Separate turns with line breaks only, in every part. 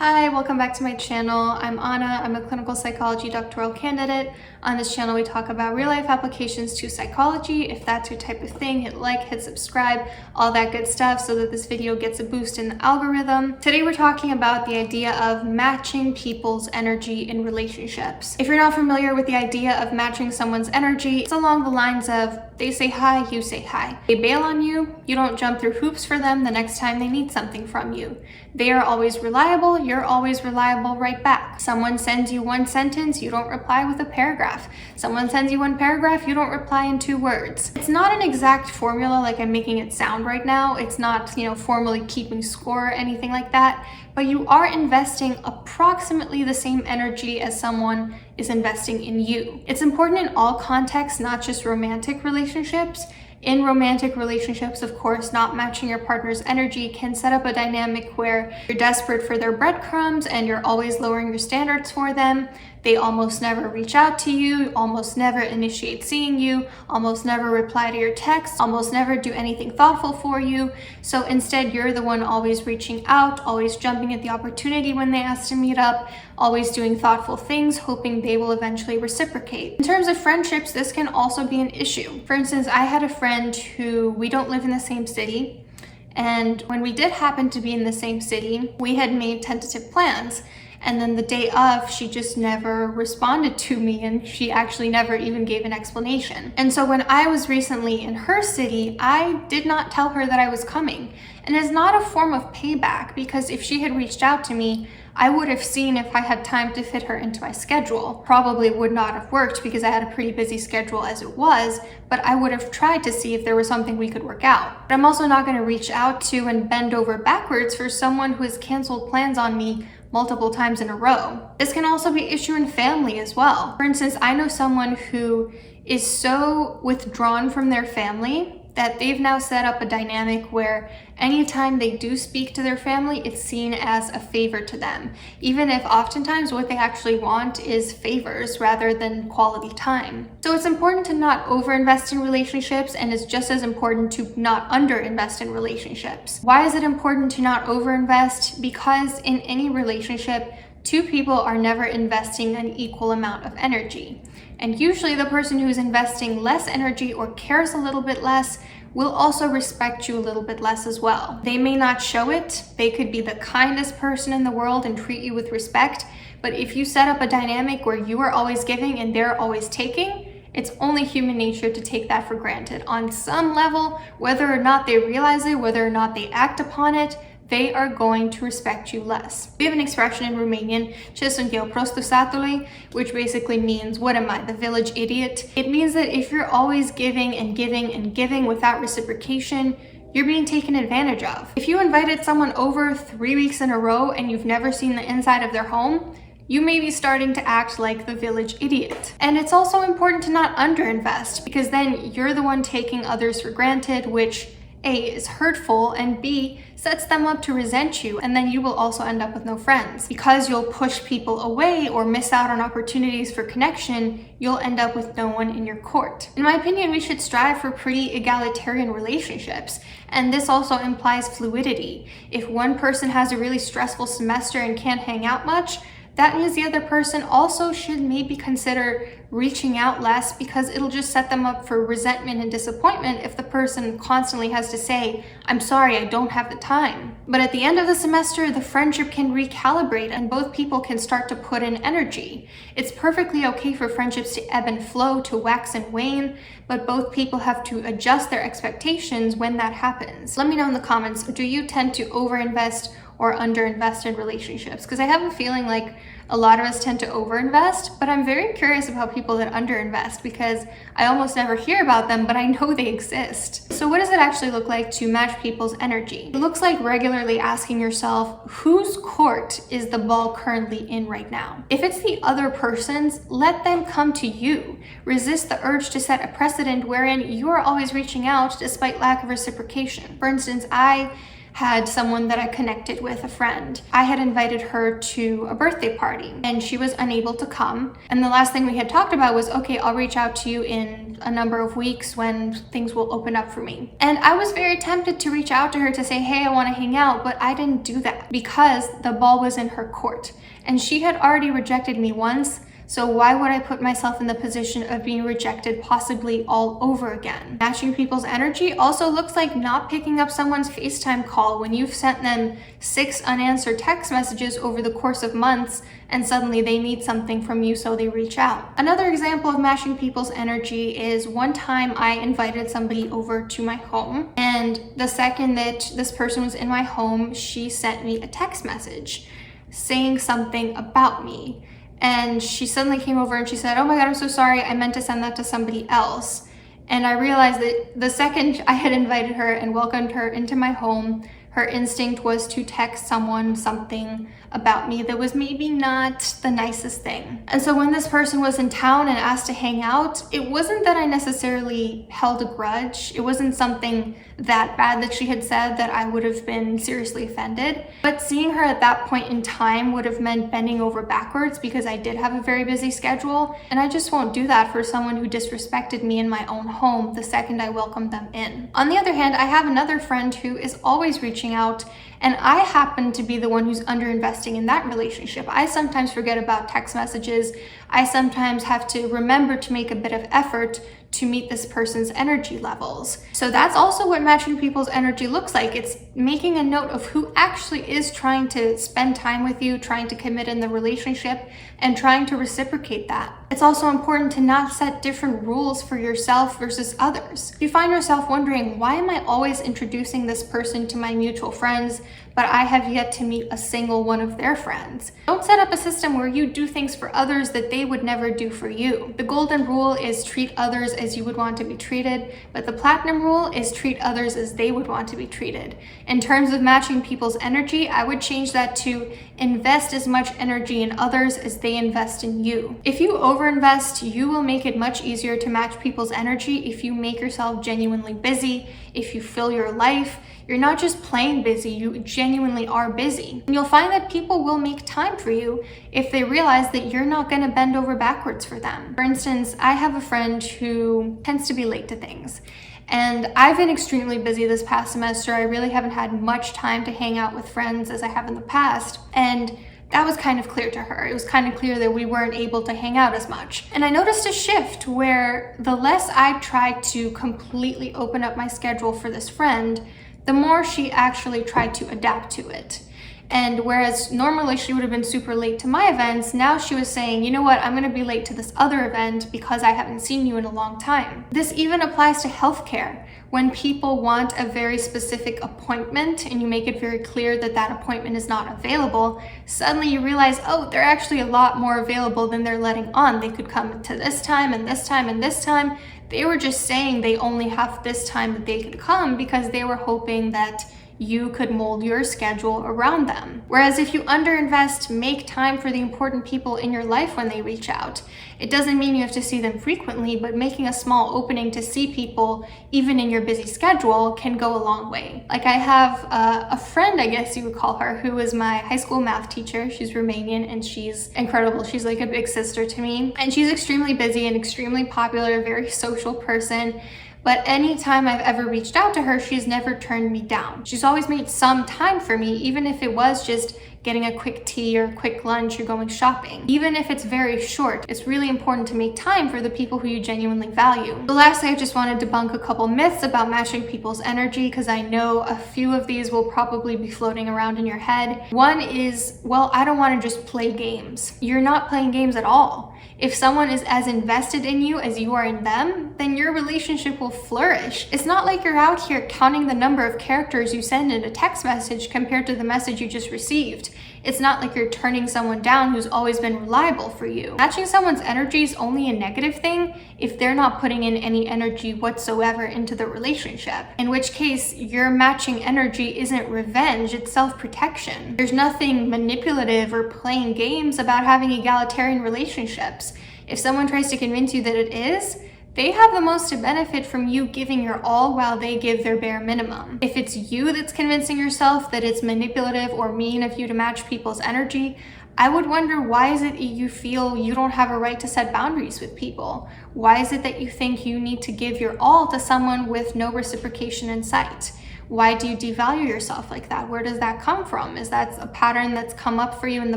Hi, welcome back to my channel. I'm Anna. I'm a clinical psychology doctoral candidate. On this channel, we talk about real-life applications to psychology. If that's your type of thing, hit like, hit subscribe, all that good stuff so that this video gets a boost in the algorithm. Today, we're talking about the idea of matching people's energy in relationships. If you're not familiar with the idea of matching someone's energy, it's along the lines of they say hi, you say hi. They bail on you, you don't jump through hoops for them the next time they need something from you. They are always reliable, you're always reliable right back. Someone sends you one sentence, you don't reply with a paragraph. Someone sends you one paragraph, you don't reply in 2 words. It's not an exact formula like I'm making it sound right now. It's not, formally keeping score or anything like that, but you are investing approximately the same energy as someone is investing in you. It's important in all contexts, not just romantic relationships. In romantic relationships, of course, not matching your partner's energy can set up a dynamic where you're desperate for their breadcrumbs and you're always lowering your standards for them. They almost never reach out to you, almost never initiate seeing you, almost never reply to your texts, almost never do anything thoughtful for you. So instead, you're the one always reaching out, always jumping at the opportunity when they ask to meet up, always doing thoughtful things, hoping they will eventually reciprocate. In terms of friendships, this can also be an issue. For instance, I had a friend who we don't live in the same city. And when we did happen to be in the same city, we had made tentative plans. And then the day of, she just never responded to me and she actually never even gave an explanation. And so when I was recently in her city, I did not tell her that I was coming. And it's not a form of payback because if she had reached out to me, I would have seen if I had time to fit her into my schedule. Probably would not have worked because I had a pretty busy schedule as it was, but I would have tried to see if there was something we could work out. But I'm also not going to reach out to and bend over backwards for someone who has canceled plans on me multiple times in a row. This can also be an issue in family as well. For instance, I know someone who is so withdrawn from their family that they've now set up a dynamic where anytime they do speak to their family, it's seen as a favor to them, even if oftentimes what they actually want is favors rather than quality time. So it's important to not overinvest in relationships, and it's just as important to not underinvest in relationships. Why is it important to not overinvest? Because in any relationship, 2 people are never investing an equal amount of energy. And usually the person who's investing less energy or cares a little bit less will also respect you a little bit less as well. They may not show it. They could be the kindest person in the world and treat you with respect. But if you set up a dynamic where you are always giving and they're always taking, it's only human nature to take that for granted. On some level, whether or not they realize it, whether or not they act upon it, they are going to respect you less. We have an expression in Romanian, ce sunt eu, prostul satului, which basically means, what am I, the village idiot? It means that if you're always giving and giving and giving without reciprocation, you're being taken advantage of. If you invited someone over 3 weeks in a row and you've never seen the inside of their home, you may be starting to act like the village idiot. And it's also important to not underinvest, because then you're the one taking others for granted, which A, is hurtful, and B, sets them up to resent you, and then you will also end up with no friends. Because you'll push people away or miss out on opportunities for connection, you'll end up with no one in your court. In my opinion, we should strive for pretty egalitarian relationships, and this also implies fluidity. If one person has a really stressful semester and can't hang out much, that means the other person also should maybe consider reaching out less, because it'll just set them up for resentment and disappointment if the person constantly has to say, I'm sorry, I don't have the time. But at the end of the semester, the friendship can recalibrate and both people can start to put in energy. It's perfectly okay for friendships to ebb and flow, to wax and wane, but both people have to adjust their expectations when that happens. Let me know in the comments, do you tend to overinvest or underinvest in relationships? Because I have a feeling like a lot of us tend to overinvest, but I'm very curious about people that underinvest because I almost never hear about them, but I know they exist. So what does it actually look like to match people's energy? It looks like regularly asking yourself, whose court is the ball currently in right now? If it's the other person's, let them come to you. Resist the urge to set a precedent wherein you are always reaching out despite lack of reciprocation. For instance, I had someone that I connected with, a friend. I had invited her to a birthday party and she was unable to come. And the last thing we had talked about was, okay, I'll reach out to you in a number of weeks when things will open up for me. And I was very tempted to reach out to her to say, hey, I want to hang out, but I didn't do that because the ball was in her court. And she had already rejected me once, so why would I put myself in the position of being rejected possibly all over again? Matching people's energy also looks like not picking up someone's FaceTime call when you've sent them 6 unanswered text messages over the course of months and suddenly they need something from you, so they reach out. Another example of matching people's energy is one time I invited somebody over to my home, and the second that this person was in my home, she sent me a text message saying something about me. And she suddenly came over and she said, oh my God, I'm so sorry. I meant to send that to somebody else. And I realized that the second I had invited her and welcomed her into my home, her instinct was to text someone something about me that was maybe not the nicest thing. And so when this person was in town and asked to hang out, it wasn't that I necessarily held a grudge. It wasn't something that bad that she had said that I would have been seriously offended. But seeing her at that point in time would have meant bending over backwards because I did have a very busy schedule. And I just won't do that for someone who disrespected me in my own home the second I welcomed them in. On the other hand, I have another friend who is always reaching out, and I happen to be the one who's underinvesting in that relationship. I sometimes forget about text messages. I sometimes have to remember to make a bit of effort to meet this person's energy levels. So that's also what matching people's energy looks like. It's making a note of who actually is trying to spend time with you, trying to commit in the relationship, and trying to reciprocate that. It's also important to not set different rules for yourself versus others. If you find yourself wondering, why am I always introducing this person to my mutual friends, but I have yet to meet a single one of their friends? Don't set up a system where you do things for others that they would never do for you. The golden rule is treat others as you would want to be treated, but the platinum rule is treat others as they would want to be treated. In terms of matching people's energy, I would change that to invest as much energy in others as they invest in you. If you overinvest, you will make it much easier to match people's energy if you make yourself genuinely busy, if you fill your life. You're not just plain busy, you genuinely are busy. And you'll find that people will make time for you if they realize that you're not going to bend over backwards for them. For instance, I have a friend who tends to be late to things. And I've been extremely busy this past semester. I really haven't had much time to hang out with friends as I have in the past. And that was kind of clear to her. It was kind of clear that we weren't able to hang out as much. And I noticed a shift where the less I tried to completely open up my schedule for this friend, the more she actually tried to adapt to it. And whereas normally she would have been super late to my events, now she was saying, you know what, I'm gonna be late to this other event because I haven't seen you in a long time. This even applies to healthcare. When people want a very specific appointment and you make it very clear that that appointment is not available, suddenly you realize, oh, they're actually a lot more available than they're letting on. They could come to this time and this time and this time. They were just saying they only have this time that they could come because they were hoping that you could mold your schedule around them. Whereas if you underinvest, make time for the important people in your life when they reach out. It doesn't mean you have to see them frequently, but making a small opening to see people, even in your busy schedule, can go a long way. Like I have a friend, I guess you would call her, who is my high school math teacher. She's Romanian and she's incredible. She's like a big sister to me. And she's extremely busy and extremely popular, a very social person. But anytime I've ever reached out to her, she's never turned me down. She's always made some time for me, even if it was just getting a quick tea or quick lunch or going shopping. Even if it's very short, it's really important to make time for the people who you genuinely value. So lastly, I just want to debunk a couple myths about matching people's energy, because I know a few of these will probably be floating around in your head. One is, well, I don't want to just play games. You're not playing games at all. If someone is as invested in you as you are in them, then your relationship will flourish. It's not like you're out here counting the number of characters you send in a text message compared to the message you just received. It's not like you're turning someone down who's always been reliable for you. Matching someone's energy is only a negative thing if they're not putting in any energy whatsoever into the relationship. In which case, your matching energy isn't revenge, it's self-protection. There's nothing manipulative or playing games about having egalitarian relationships. If someone tries to convince you that it is, they have the most to benefit from you giving your all while they give their bare minimum. If it's you that's convincing yourself that it's manipulative or mean of you to match people's energy, I would wonder, why is it you feel you don't have a right to set boundaries with people? Why is it that you think you need to give your all to someone with no reciprocation in sight? Why do you devalue yourself like that? Where does that come from? Is that a pattern that's come up for you in the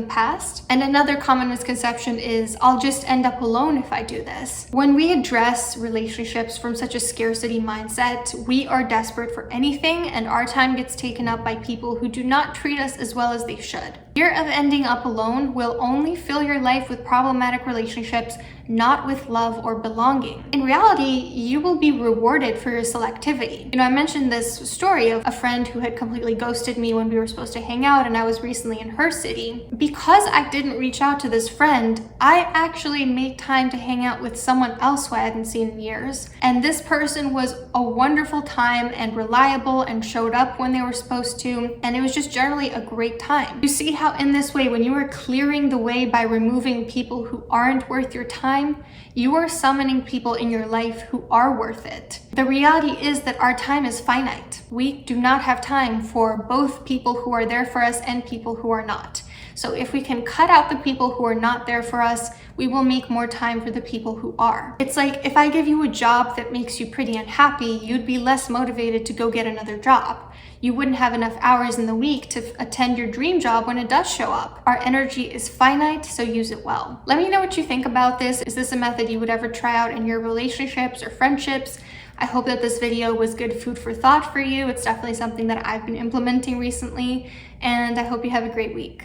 past? And another common misconception is, I'll just end up alone if I do this. When we address relationships from such a scarcity mindset, we are desperate for anything, and our time gets taken up by people who do not treat us as well as they should. Fear of ending up alone will only fill your life with problematic relationships, not with love or belonging. In reality, you will be rewarded for your selectivity. I mentioned this story of a friend who had completely ghosted me when we were supposed to hang out, and I was recently in her city. Because I didn't reach out to this friend, I actually made time to hang out with someone else who I hadn't seen in years. And this person was a wonderful time and reliable and showed up when they were supposed to, and it was just generally a great time. You see how in this way, when you are clearing the way by removing people who aren't worth your time, you are summoning people in your life who are worth it. The reality is that our time is finite. We do not have time for both people who are there for us and people who are not. So if we can cut out the people who are not there for us, we will make more time for the people who are. It's like, if I give you a job that makes you pretty unhappy, you'd be less motivated to go get another job. You wouldn't have enough hours in the week to attend your dream job when it does show up. Our energy is finite, so use it well. Let me know what you think about this. Is this a method you would ever try out in your relationships or friendships? I hope that this video was good food for thought for you. It's definitely something that I've been implementing recently, and I hope you have a great week.